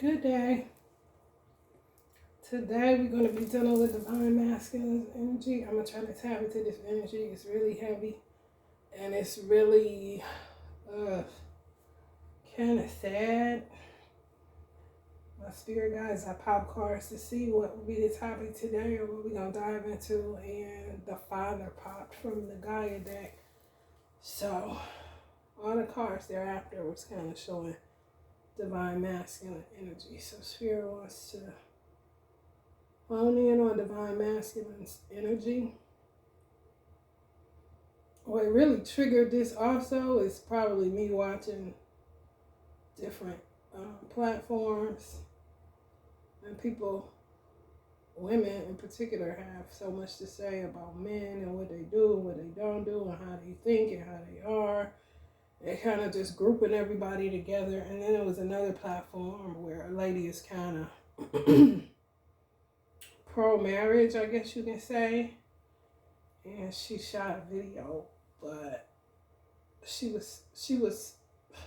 Good day. Today we're going to be dealing with divine masculine energy. I'm going to try to tap into this energy. It's really heavy and it's really kind of sad. My spirit guides, I pop cards to see what will be the topic today or what we're going to dive into. And the Father popped from the Gaia deck. So all the cards thereafter was kind of showing divine masculine energy. So Spirit wants to hone in on divine masculine energy. What really triggered this also is probably me watching different platforms, and people, women in particular, have so much to say about men and what they do and what they don't do and how they think and how they are. They kind of just grouping everybody together. And then there was another platform where a lady is kind of pro-marriage, I guess you can say. And she shot a video, but she was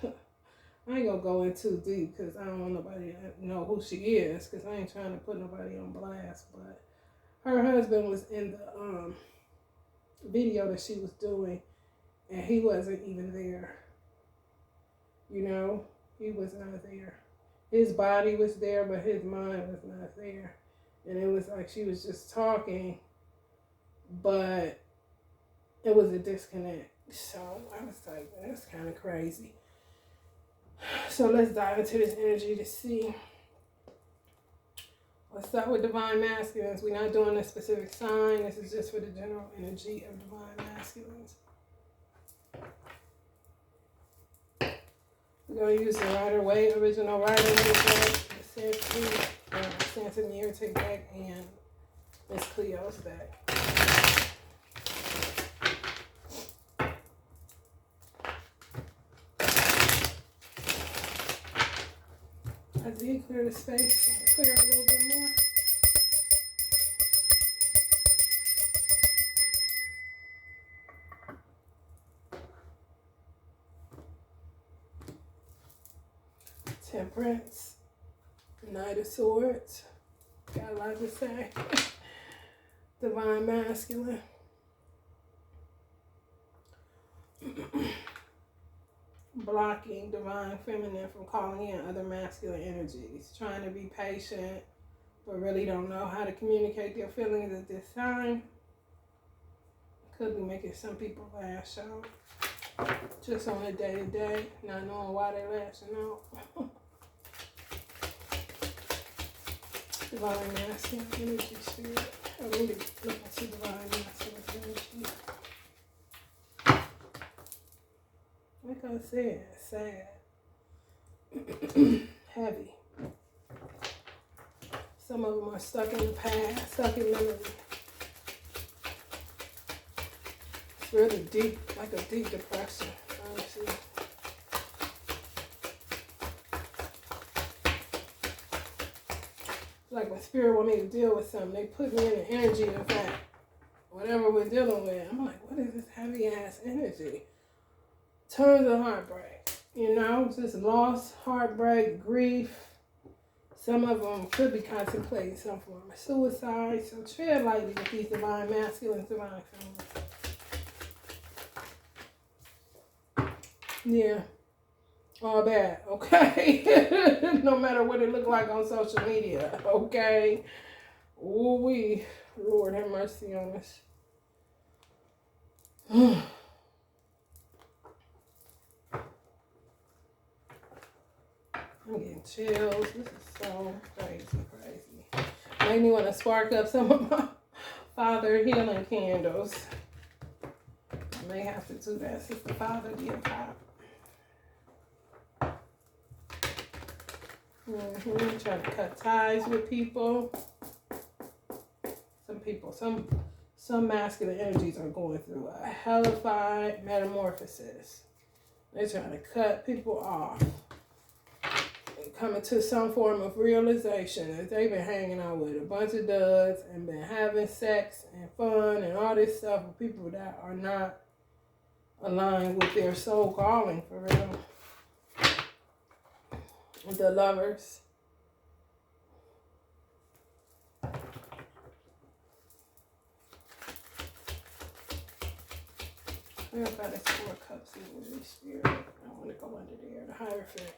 I ain't gonna go in too deep because I don't want nobody to know who she is because I ain't trying to put nobody on blast. But her husband was in the video that she was doing, and he wasn't even there. You know, he was not there. His body was there, but his mind was not there. And it was like she was just talking, but it was a disconnect. So I was like, that's kind of crazy. So let's dive into this energy to see. Let's start with divine masculines. We're not doing a specific sign. This is just for the general energy of divine masculines. We're going to use the Rider-Waite, original Rider-Waite deck, the Sansa Muirtic deck, and Miss Cleo's deck. I did clear the space. I'll clear a little bit more. Temperance, Knight of Swords, got a lot to say. Divine masculine. Blocking divine feminine from calling in other masculine energies. Trying to be patient, but really don't know how to communicate their feelings at this time. Could be making some people lash out. Just on a day-to-day, not knowing why they're lashing out. Divine masculine energy, spirit. I really look into divine masculine energy. Like I said, sad. Heavy. Some of them are stuck in the past, stuck in memory. It's really deep, like a deep depression, honestly. Like when spirit want me to deal with something, they put me in the energy of that. Whatever we're dealing with, I'm like, what is this heavy ass energy? Tons of heartbreak, you know, just loss, heartbreak, grief. Some of them could be contemplating some form of suicide. So tread lightly with these divine masculine, divine feminine. Yeah, all bad, okay? No matter what it look like on social media, okay? Ooh, Lord have mercy on us. I'm getting chills. This is so crazy. Made me want to spark up some of my Father healing candles. I may have to do that since the Father did pop. Trying to cut ties with people. Some masculine energies are going through a hellified metamorphosis. They're trying to cut people off. Coming to some form of realization that they've been hanging out with a bunch of duds and been having sex and fun and all this stuff with people that are not aligned with their soul calling, for real. The Lovers, Clarify this 4 cups energy, spirit. I want to go under there. The Hierophant.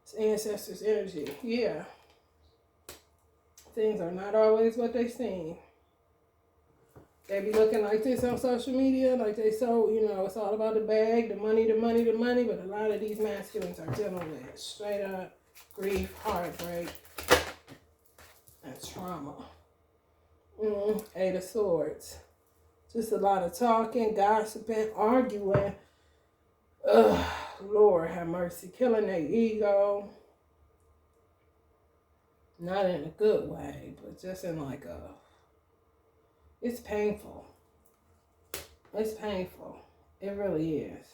It's ancestors' energy. Yeah. Things are not always what they seem. They be looking like this on social media, like they so, it's all about the bag, the money, but a lot of these masculines are dealing with straight up grief, heartbreak, and trauma. 8 of Swords. Just a lot of talking, gossiping, arguing. Ugh, Lord have mercy. Killing their ego. Not in a good way, but just in like a... It's painful. It's painful. It really is.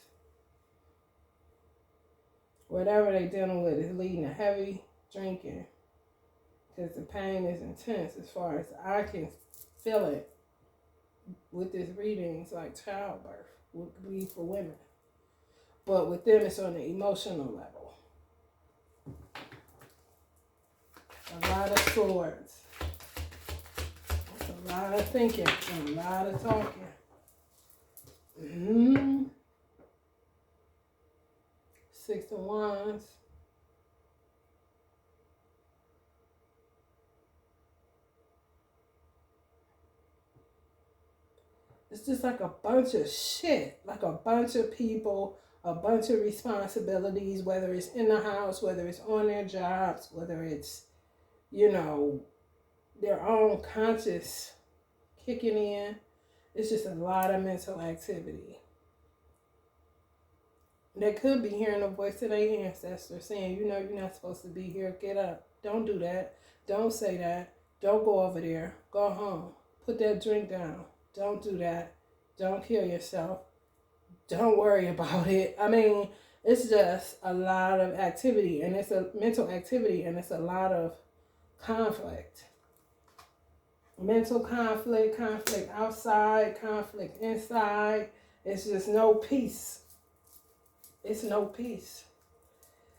Whatever they're dealing with is leading to heavy drinking. Because the pain is intense as far as I can feel it with this reading. It's like childbirth would be for women. But with them, it's on the emotional level. A lot of swords. A lot of thinking and a lot of talking. Mm-hmm. 6 of Wands. It's just like a bunch of shit. Like a bunch of people, a bunch of responsibilities, whether it's in the house, whether it's on their jobs, whether it's, their own conscious kicking in. It's just a lot of mental activity. They could be hearing the voice of their ancestors saying, you're not supposed to be here. Get up. Don't do that. Don't say that. Don't go over there. Go home. Put that drink down. Don't do that. Don't kill yourself. Don't worry about it. I mean, it's just a lot of activity, and it's a mental activity, and it's a lot of conflict. Mental conflict outside, conflict inside. It's just no peace. It's no peace.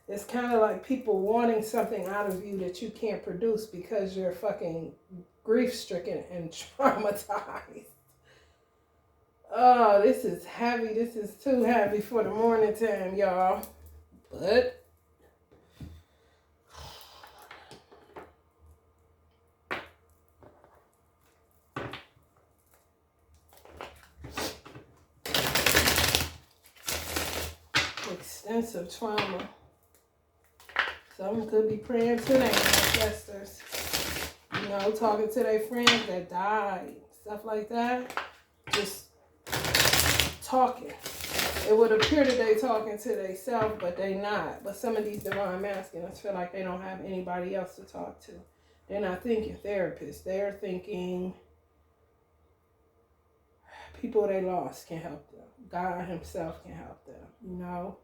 It's kind of like people wanting something out of you that you can't produce because you're fucking grief-stricken and traumatized. Oh, this is heavy. This is too heavy for the morning time, y'all. But extensive trauma. Some could be praying to their ancestors. Talking to their friends that died. Stuff like that. Just talking. It would appear that they talking to themselves, but they not. But some of these divine masculines feel like they don't have anybody else to talk to. They're not thinking therapists. They're thinking people they lost can help them. God himself can help them,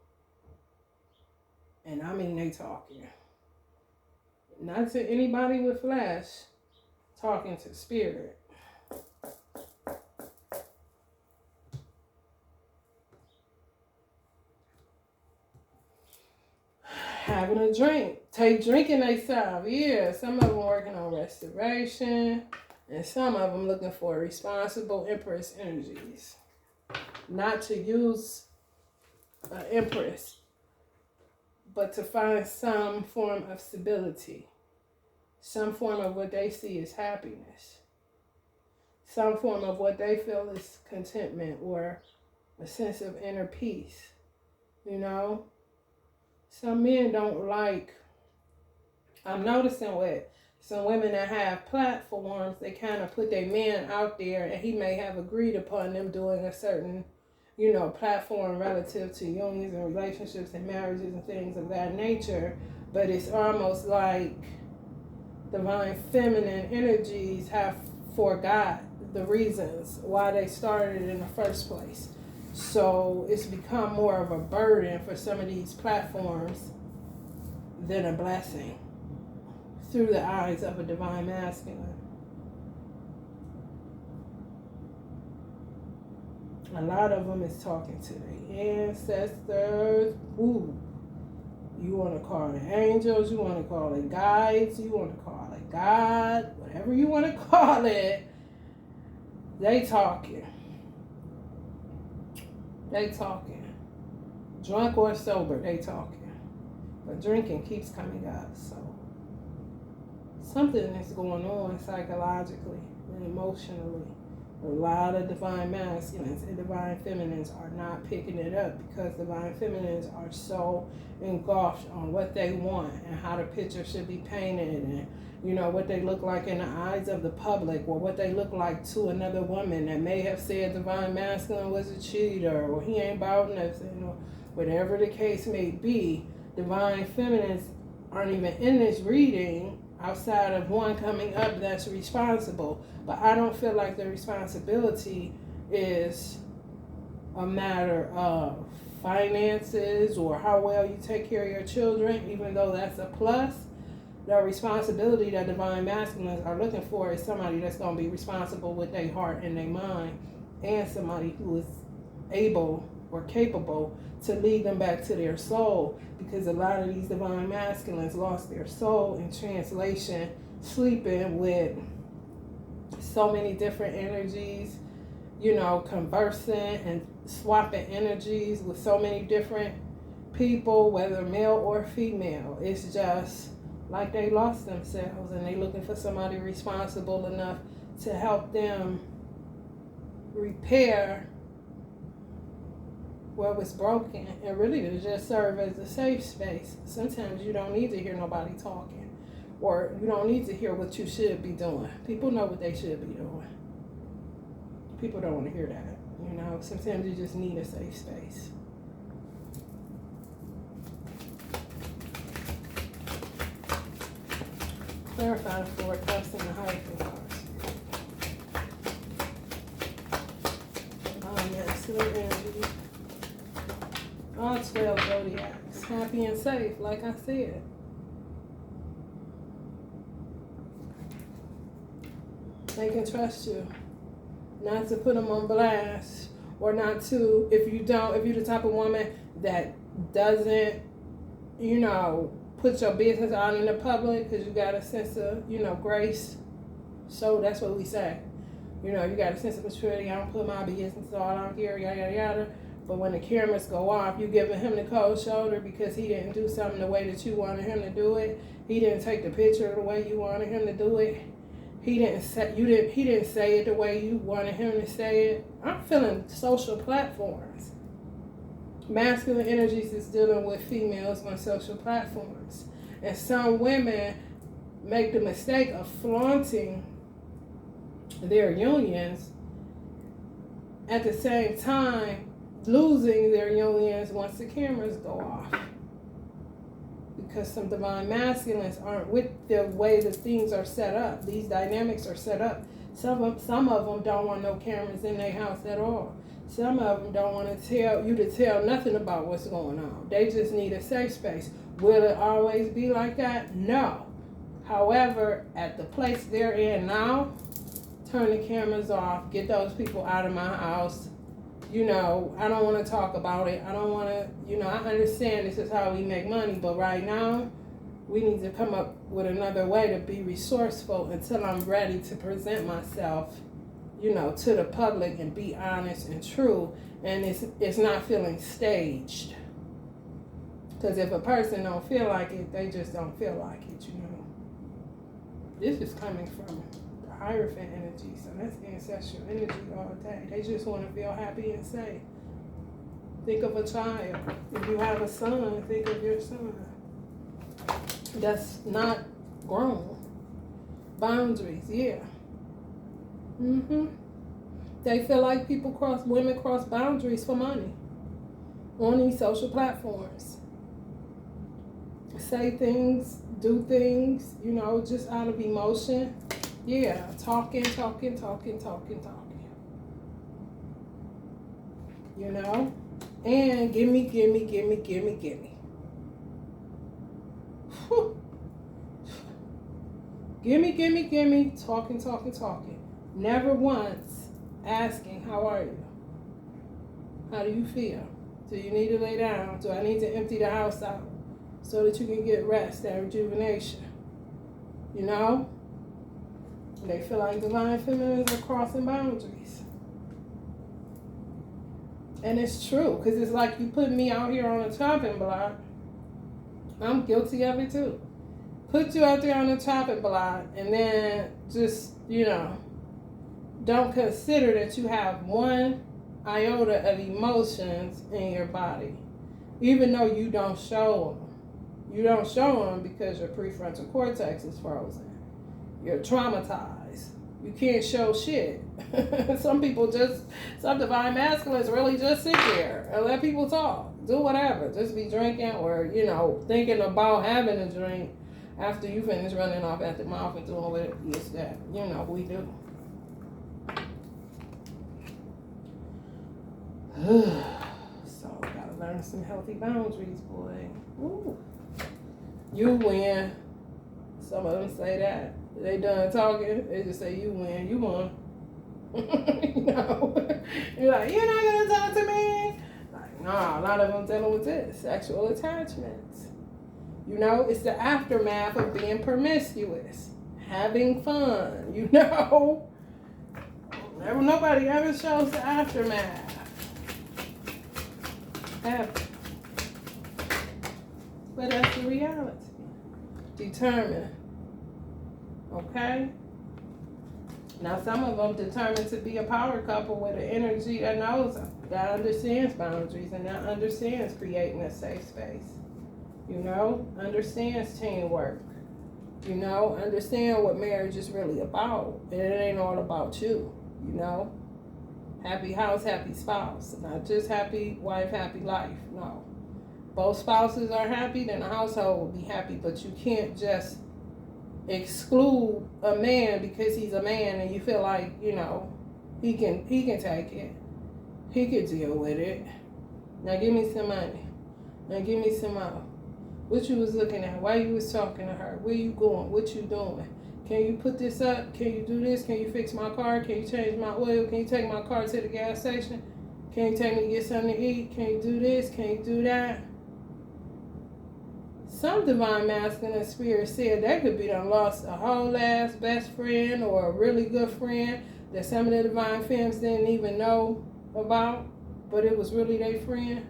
And I mean they talking. Not to anybody with flesh. Talking to spirit. Having a drink. Take drinking themselves. Yeah, some of them working on restoration. And some of them looking for responsible Empress energies. Not to use an Empress, but to find some form of stability. Some form of what they see as happiness. Some form of what they feel is contentment or a sense of inner peace. Some men don't like, I'm noticing with some women that have platforms, they kind of put their man out there and he may have agreed upon them doing a certain, platform relative to unions and relationships and marriages and things of that nature. But it's almost like divine feminine energies have forgot the reasons why they started in the first place. So it's become more of a burden for some of these platforms than a blessing through the eyes of a divine masculine. A lot of them is talking to their ancestors. Ooh. You want to call it angels, you want to call it guides, you want to call it God, whatever you want to call it, they talking. they talking. Drunk or sober, they talking. But drinking keeps coming up, so something is going on psychologically and emotionally. A lot of divine masculines and divine feminines are not picking it up because divine feminines are so engulfed on what they want and how the picture should be painted, and what they look like in the eyes of the public, or what they look like to another woman that may have said divine masculine was a cheater, or he ain't about nothing, or whatever the case may be. Divine feminines aren't even in this reading outside of one coming up that's responsible. But I don't feel like the responsibility is a matter of finances or how well you take care of your children, even though that's a plus. The responsibility that divine masculines are looking for is somebody that's going to be responsible with their heart and their mind, and somebody who is able or capable to lead them back to their soul, because a lot of these divine masculines lost their soul in translation, sleeping with so many different energies, conversing and swapping energies with so many different people, whether male or female. It's just like they lost themselves, and they looking for somebody responsible enough to help them repair what was broken, and really to just serve as a safe space. Sometimes you don't need to hear nobody talking, or you don't need to hear what you should be doing. People know what they should be doing. People don't want to hear that. Sometimes you just need a safe space. Clarify the forecast and the Hierophant cards. Masculine energy. All 12 zodiacs. Happy and safe, like I said. They can trust you. Not to put them on blast, or not to, if you're the type of woman that doesn't, put your business out in the public because you got a sense of, grace. So that's what we say. You got a sense of maturity. I don't put my business all out here, yada, yada, yada. But when the cameras go off, you giving him the cold shoulder because he didn't do something the way that you wanted him to do it. He didn't take the picture the way you wanted him to do it. He didn't say it the way you wanted him to say it. I'm feeling social platforms. Masculine energies is dealing with females on social platforms. And some women make the mistake of flaunting their unions, at the same time losing their unions once the cameras go off. Because some divine masculines aren't with the way the things are set up. These dynamics are set up. Some of them don't want no cameras in their house at all. Some of them don't want to tell you to tell nothing about what's going on. They just need a safe space. Will it always be like that? No. However, at the place they're in now, turn the cameras off. Get those people out of my house. I don't want to talk about it. I don't want to, I understand this is how we make money, but right now, we need to come up with another way to be resourceful until I'm ready to present myself, to the public and be honest and true, and it's not feeling staged. Because if a person don't feel like it, they just don't feel like it, This is coming from Hierophant energy, so that's ancestral energy all day. They just want to feel happy and safe. Think of a child. If you have a son, think of your son. That's not grown. Boundaries, yeah. They feel like women cross boundaries for money on these social platforms. Say things, do things, just out of emotion. Yeah, talking. And gimme. Whew. Gimme, talking. Never once asking, how are you? How do you feel? Do you need to lay down? Do I need to empty the house out so that you can get rest and rejuvenation? They feel like divine feminines are crossing boundaries. And it's true, because it's like you put me out here on a chopping block. I'm guilty of it too. Put you out there on the chopping block, and then just, don't consider that you have one iota of emotions in your body, even though you don't show them. You don't show them because your prefrontal cortex is frozen. You're traumatized. You can't show shit. Some divine masculines really just sit there and let people talk. Do whatever. Just be drinking or, thinking about having a drink after you finish running off at the mouth and doing what it is that, we do. So, gotta learn some healthy boundaries, boy. Ooh. You win. Some of them say that. They done talking, they just say, you win, you won. You're like, you're not gonna talk to me? Like, nah, a lot of them dealing with this, sexual attachments. It's the aftermath of being promiscuous, having fun, Nobody ever shows the aftermath. Ever. But that's the reality. Determined. Okay? Now, some of them determined to be a power couple with an energy that knows, that understands boundaries and that understands creating a safe space. Understands teamwork. Understand what marriage is really about. And it ain't all about you, Happy house, happy spouse. Not just happy wife, happy life. No. Both spouses are happy, then the household will be happy. But you can't just exclude a man because he's a man and you feel like, he can take it. He can deal with it. Now give me some money. Now give me some more. What you was looking at? Why you was talking to her? Where you going? What you doing? Can you put this up? Can you do this? Can you fix my car? Can you change my oil? Can you take my car to the gas station? Can you take me to get something to eat? Can you do this? Can you do that? Some divine masculine spirit said they could be done lost a whole ass best friend or a really good friend that some of the divine femmes didn't even know about, but it was really their friend.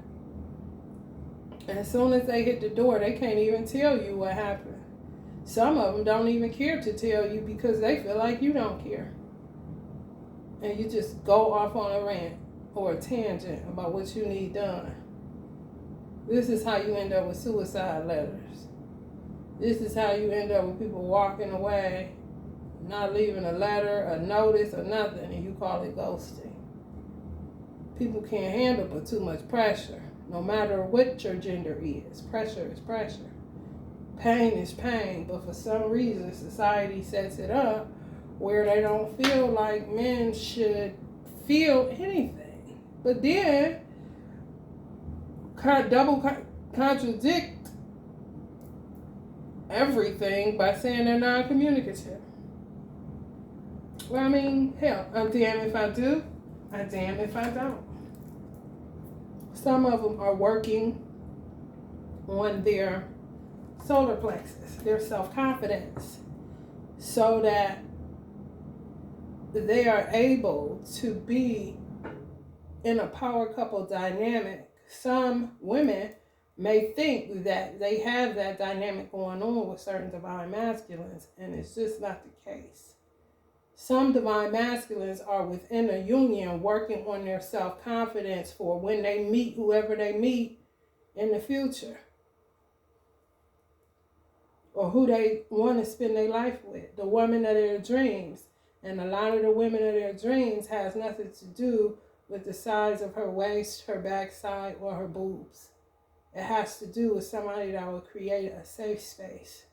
And as soon as they hit the door, they can't even tell you what happened. Some of them don't even care to tell you because they feel like you don't care. And you just go off on a rant or a tangent about what you need done. This is how you end up with suicide letters. This is how you end up with people walking away, not leaving a letter, a notice, or nothing, and you call it ghosting. People can't handle but too much pressure, no matter what your gender is. Pressure is pressure. Pain is pain, but for some reason society sets it up where they don't feel like men should feel anything. But then contradict everything by saying they're non-communicative. Well, hell, I'm damned if I do, I'm damned if I don't. Some of them are working on their solar plexus, their self-confidence, so that they are able to be in a power couple dynamic. Some women may think that they have that dynamic going on with certain divine masculines, and it's just not the case. Some divine masculines are within a union working on their self-confidence for when they meet whoever they meet in the future, or who they want to spend their life with, the woman of their dreams. And a lot of the women of their dreams has nothing to do with the size of her waist, her backside, or her boobs. It has to do with somebody that will create a safe space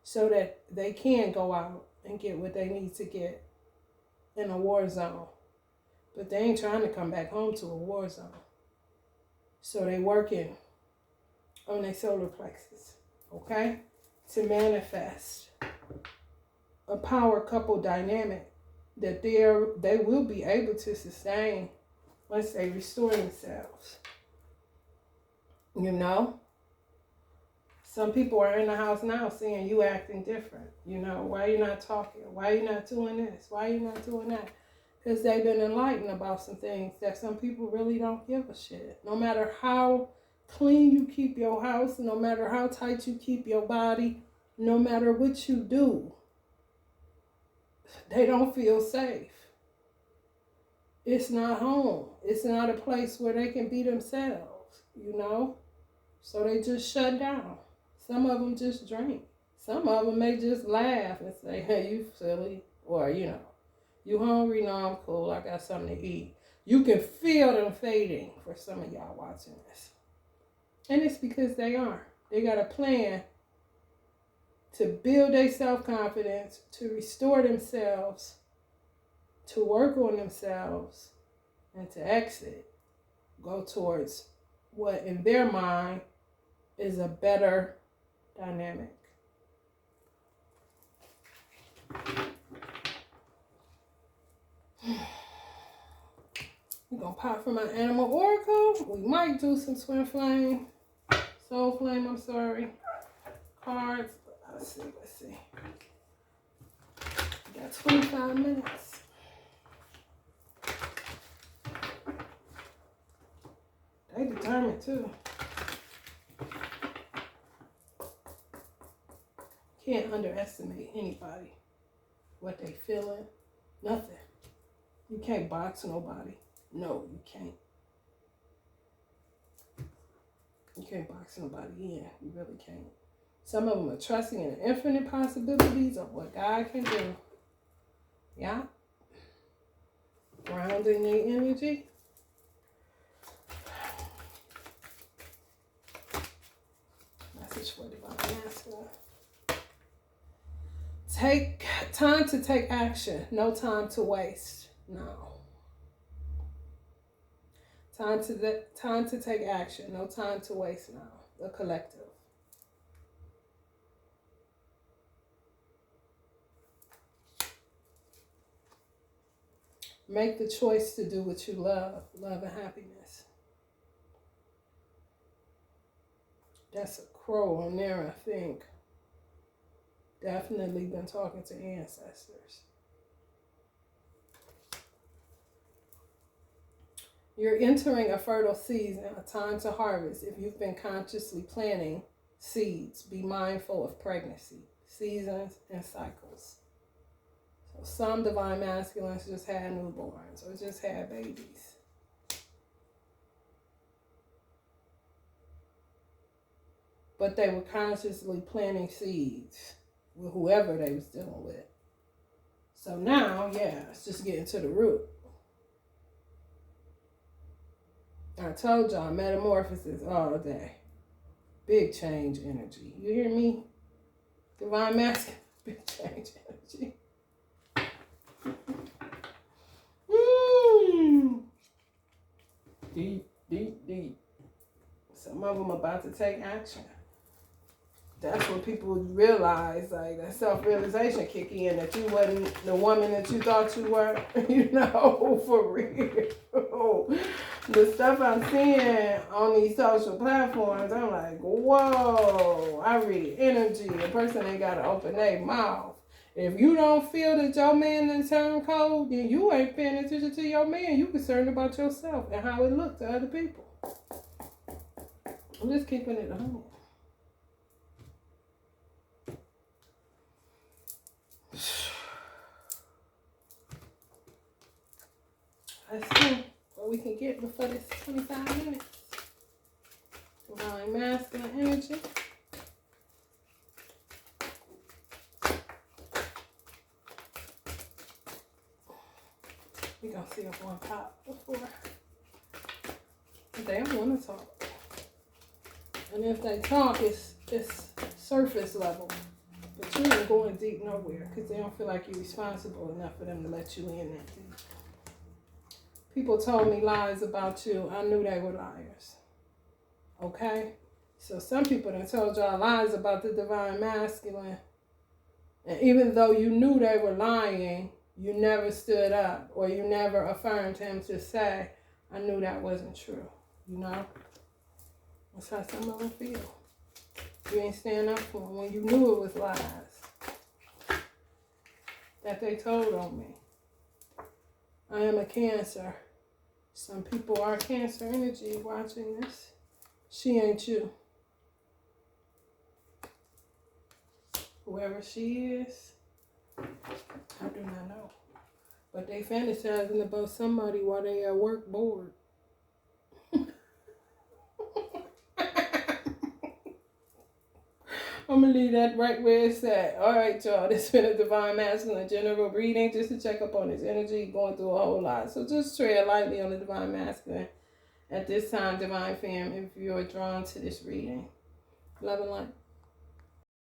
so that they can go out and get what they need to get in a war zone. But they ain't trying to come back home to a war zone. So they working on their solar plexus, okay? To manifest a power couple dynamic that they will be able to sustain once they restore themselves. Some people are in the house now seeing you acting different. Why are you not talking? Why are you not doing this? Why are you not doing that? is they've been enlightened about some things that some people really don't give a shit. No matter how clean you keep your house, no matter how tight you keep your body, no matter what you do, they don't feel safe. It's not home. It's not a place where they can be themselves, you know? So they just shut down. Some of them just drink. Some of them may just laugh and say, hey, you silly. Or, you know, you hungry? No, I'm cool. I got something to eat. You can feel them fading for some of y'all watching this. And it's because they are. They got a plan to build their self-confidence, to restore themselves, to work on themselves, and to exit. Go towards what in their mind is a better dynamic. We're going to pop for my animal oracle. We might do some twin flame, soul flame, I'm sorry, cards. Let's see. We got 25 minutes. They determined too. Can't underestimate anybody, what they feeling, nothing. You can't box nobody. No, you can't. You can't box nobody in. You really can't. Some of them are trusting in the infinite possibilities of what God can do. Yeah. Grounding their energy. Message for divine masculine. Take time to take action. No time to waste. No. Time to take action. No time to waste now. The collective. Make the choice to do what you love. Love and happiness. That's a crow on there, I think. Definitely been talking to ancestors. You're entering a fertile season, a time to harvest. If you've been consciously planting seeds, be mindful of pregnancy, seasons, and cycles. So some divine masculines just had newborns or just had babies. But they were consciously planting seeds with whoever they was dealing with. So now, yeah, it's just getting to the root. I told y'all, metamorphosis all day. Big change energy. You hear me? Divine masculine, big change energy. Deep, deep, deep. Some of them about to take action. That's when people realize, like, that self-realization kick in, that you wasn't the woman that you thought you were, you know, for real. The stuff I'm seeing on these social platforms, I'm like, whoa, I read energy. A person ain't got to open their mouth. If you don't feel that your man is turn cold, then you ain't paying attention to your man. You concerned about yourself and how it looks to other people. I'm just keeping it at home. Let's see what we can get before this 25 minutes. Divine masculine energy. We're going to see if one pop before. They don't want to talk. And if they talk, it's surface level. But you ain't going deep nowhere because they don't feel like you're responsible enough for them to let you in that deep. People told me lies about you. I knew they were liars. Okay? So some people done told y'all lies about the divine masculine. And even though you knew they were lying, you never stood up or you never affirmed him to say, I knew that wasn't true. You know? That's how some of them feel. You ain't stand up for them when you knew it was lies that they told on me. I am a Cancer. Some people are Cancer energy watching this. She ain't you. Whoever she is, I do not know. But they fantasizing about somebody while they at work bored. I'm going to leave that right where it's at. All right, y'all. This has been a Divine Masculine general reading just to check up on his energy, going through a whole lot. So just tread lightly on the Divine Masculine at this time, Divine Fam, if you're drawn to this reading. Love and light.